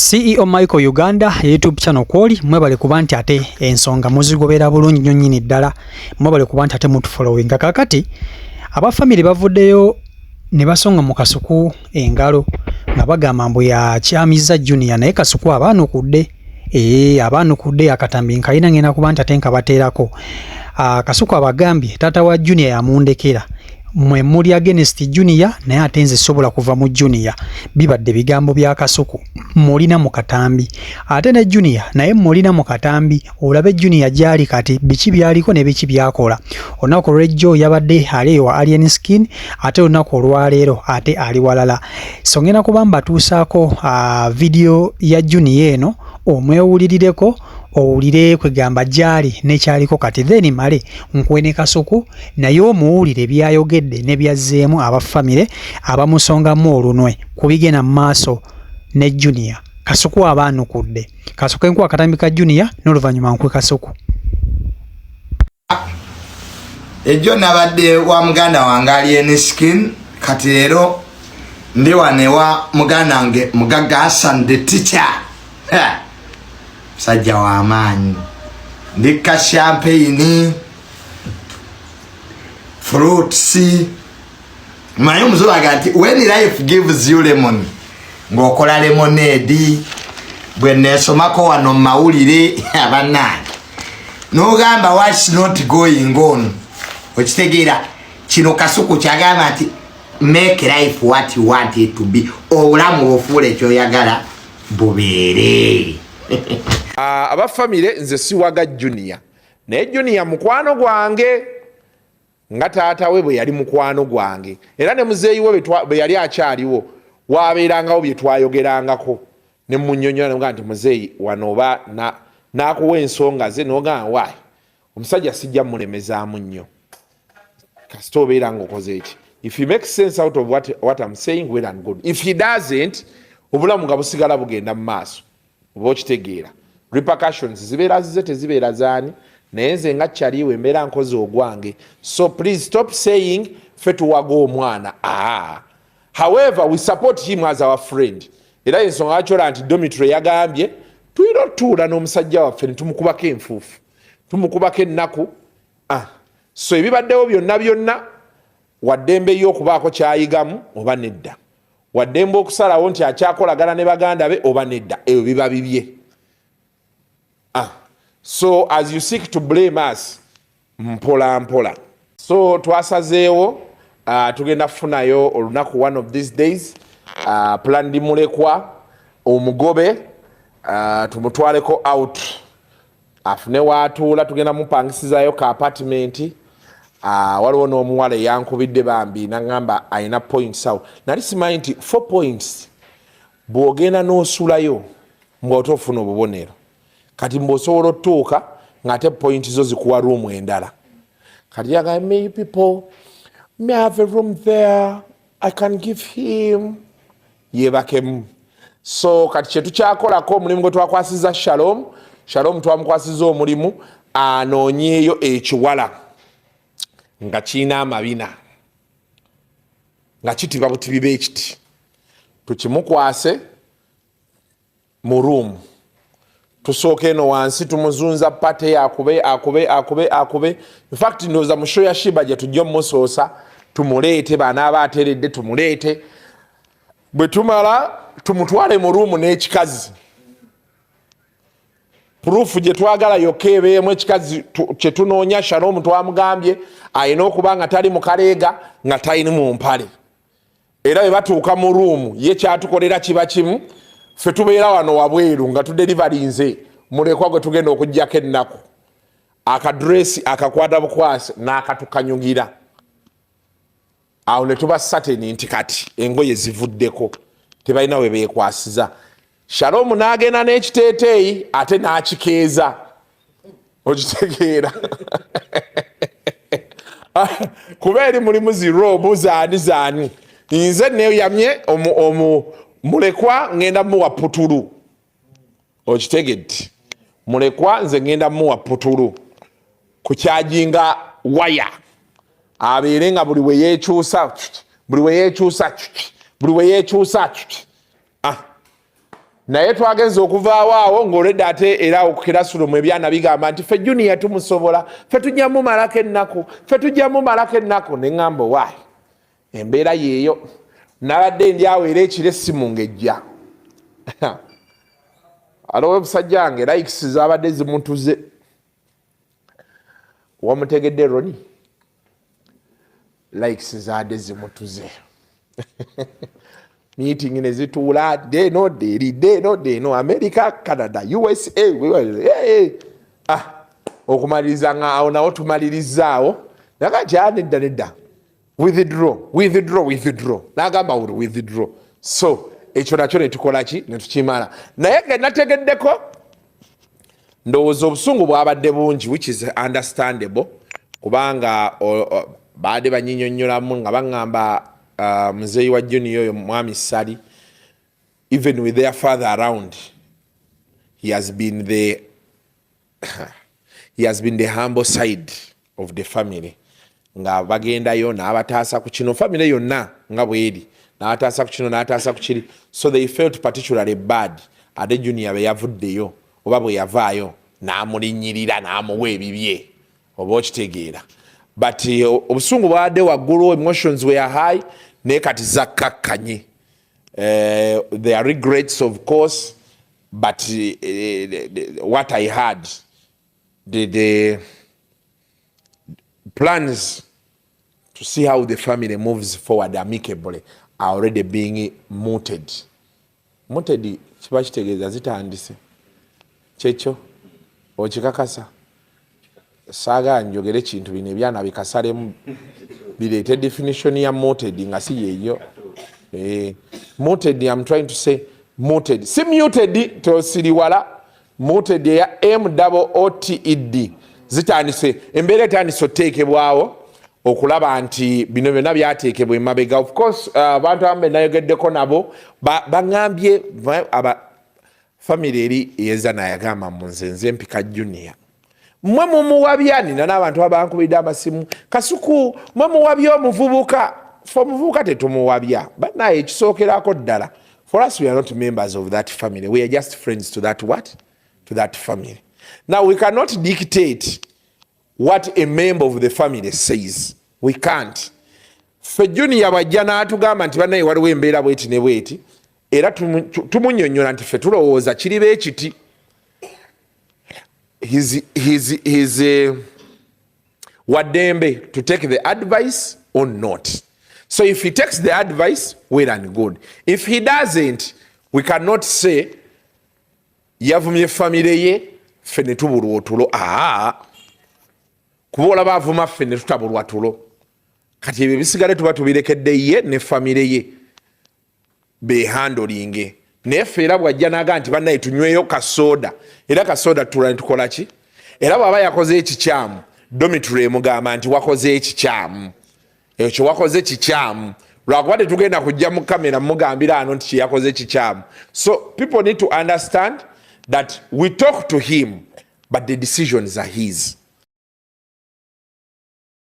CEO Michael Uganda YouTube channel kwoli mwebale kuba nti ate ensonga muzigobera bulungi nnyo nnyini ddala mwebale kuba nti ate mutufollowinga kakati aba family bavuddeyo ne basonga mu Kasuku engalo nga bagamba mbu ya Kyamiza Junior naye Kasuku Abanukudde Abanukudde akatambi nkayina ngena kuba nti ate nkabateerako Kasuku abagambye taata wa Junior yamundekera mwe muri against Junior naye ate nze sobola kuva mu Junior bibadde bigambo bya Kasuku mulina mu katambi ate ne Junior naye mulina mu katambi olabe Junior gyali kati biki byaliko ne biki byakola onako Rejo yabadde ali wa Alien Skin ate onako olwaleero ate ali walala so ngena kubamba tuusaako video ya Junior eno omwewulirireko owulire kwegamba gyali nekyaliko kati then male nkwene Kasuku naye omuwulire byayogedde ne byazzeemu aba family abamusongamu olunwe kubigena mu maaso ne Junior Kasuku Abanukudde Kasuku enkuwa katambika Junior n'oluvannyuma nkwe Kasuku ejo nabadde wa muganda wange Alien Skin kati leero ndi wanewa muganda wange Mugagga Hassan the teacher sajja wa amaanyi ndika champagne fruits mayo muzulaga nti when life gives you lemon ngokola lemonade bwe nesomako wano mawulire abanange nogamba what's not going on okitegeera kino Kasuku kyagamba nti make life what you want it to be obulamu ofuule ekyoyagala bubeere aba family nze siwaga Junior naye Junior mukwano gwange nga taata we bwe yali mukwano gwange era ne muzeeyi we bwe yali akyaliwo wabeerangawo bye twayogerangako ne munnyonnyola nga nti muzeeyi wano oba n'akuwa ensonga ze n'ogamba waayi omusajja sijja mulemezaamu nnyo kasita obeera ng'okoze eki if he makes sense out of what I'm saying well and good if he doesn't obulamu nga busigala bugenda mu maaso oba okitegeera repercussions zibeera zize tezibeera zaani naye nze nga kyaliwe embeera nkozi ogwange so please stop saying fe tuwaga omwana however we support him as our friend era ensonga akyola nti Domitry yagambye tuyina otuula n'omusajja waffe ne tumukubako enfuufu tumukubako ennaku so ebibaddewo byonna waddembe y'okubaako kyayigamu oba nedda waddembe okusalawo nti akyakolagana ne baganda be oba nedda ebyo biba bibye so as you seek to blame us mpola mpola so twasazeewo tugenda kufunayo olunaku one of these days plan ndi mulekwa omugobe tumutwaleko out afune watuula tugenda mupangisizayo ka apartment waliwo n'omuwala eyankubidde bambi nagamba ayina points awo nali simanyi nti 4 points bw'ogenda n'osulayo mbw'ote ofuna obubonero kati mbw'osobola otuuka ng'ate point zo zikuwa room endala kati yaga may people may have a room there I can give him yebakemu so kati kyetukyakolako omulimu gwe twakwasiza Shalom twamukwasiza omulimu anoonyeeyo ekiwala nga kiina amabina nga kitiba butibi b'ekiti tukimukwase mu room tusooke eno wansi tumuzunza pate akube in fact ndowooza mu show ya Shiba gye tujja omusoosa tumuleete banaaba ateredde tumuleete bwe tumala tumutwale mu room n'ekikazi proof gye twagala yokeebeemu ekikazi kye tunoonya Shalom twamugambye ayina okuba nga tali mu kaleega nga tayini mu mpale era bwe batuuka mu room ye kyatukolera kiba kimu ffe tubeera wano wabweru nga tuderivalinze mulekwa gwe tugenda okuggyako ennaku akadresi akakwata bukwasi n'akatukanyugira awo ne tuba sateni nti kati engoye zivuddeko tebalina we beekwasiza Shalom n'agenda n'ekiteeteeyi ate n'akikeeza okitegeera kuba eri mulimu zirobu zaani nze neyamye mulekwa ngenda muwa putulu okitegedde mulekwa nze ngenda muwa putulu kukyajinga waya abeere nga buli we yeekyusa naye twagenza okuvaawo awo ng'oledde ate era okukirasulo mu ebyana bigamba nti ffe Junior tumusobola, ffe tujja mumalako ennaku, ffe tujja mumalako ennaku. Ne ŋŋamba waayi embeera yeeyo. Nabadde ndi awo era ekiro essimu ng'ejja. Alowe musajja wange likes zaabadde zimutuze. Wamutegedde Roni? Likes zaabadde zimutuze. Meeting ne zituula deno deri deno deno America, Canada, USA. Okumaliriza nga awo nawo tumalirizaawo. Naga kyane nedda. Withdraw. Nagamba withdraw. So ekyo nakyo ne tukola ki ne tukimala. Naye ge nategeddeko ndowooza obusungu bwabadde bungi, which is understandable, kubanga baade banyinyonnyolamu nga baŋŋamba muzeeyi wa Junior oyo mwami Sali, even with their father around, he has been the humble side of the family. Nga bagendayo n'abataasa ku kino, family yonna nga bweri n'abataasa ku kino n'abataasa ku kiri. So they felt particularly bad ate Junior bwe yavuddeyo oba bwe yavaayo n'amulinnyirira n'amuwa ebibye, oba okitegeera. But obusungu bwadde waggulu, emotions were high, naye kati zakkakkanye. There are regrets of course, but what I had, the plans to see how the family moves forward amicably are already being mooted. Mooted kiba kitegeeza zitandise kyekyo okikakasa. Saga njogere kintu bino ebyana bikasalemu bireete definition ya mooted nga si yeeyo. Mooted, I'm trying to say mooted. Si muted tosiriwala. Mooted ya MOOTED. Zitandise embeera etandise oteekebwawo okulaba nti bino byonna byateekebwa emabega. Of course abantu abamu benayogeddeko nabo baŋŋambye family eri eyeza nayagamba mu nze mpika Junior. Mwe mumuwabya, nina n'abantu abankubidde amasimu, Kasuku mwe muwabya omuvubuka. Fe omuvubuka tetumuwabya, bannaye ekisookerako ddala. For us, we are not members of that family. We are just friends to that what? To that family. Now, we cannot dictate what a member of the family says. We can't. Fe Junior bajja n'atugamba nti bannaye waliwo embeera bweti ne bweti, era tumunnyonnyola nti fe tulowooza kiri bwe kiti. His wadembe to take the advice or not. So if he takes the advice, well and good. If he doesn't, we cannot say yavumye family ye ffe ne tubulwa otulo. Kuba olaba avuma ffe ne tutabulwa tulo. Kati ebyo bisigale tuba tubirekedde ye ne family ye behandolinge. Naye ffe era bw'ajja n'aga nti bannaye tunyweyo kasoda, era kasoda tulwa tukola ki? Era bw'aba yakoze ekikyamu, dormitory emugamba nti wakoze ekikyamu. Ekyo wakoze kikyamu. Lwakuba tetugenda kujja mu kamera mugambira ano nti yakoze ekikyamu. So people need to understand that we talk to him, but the decisions are his.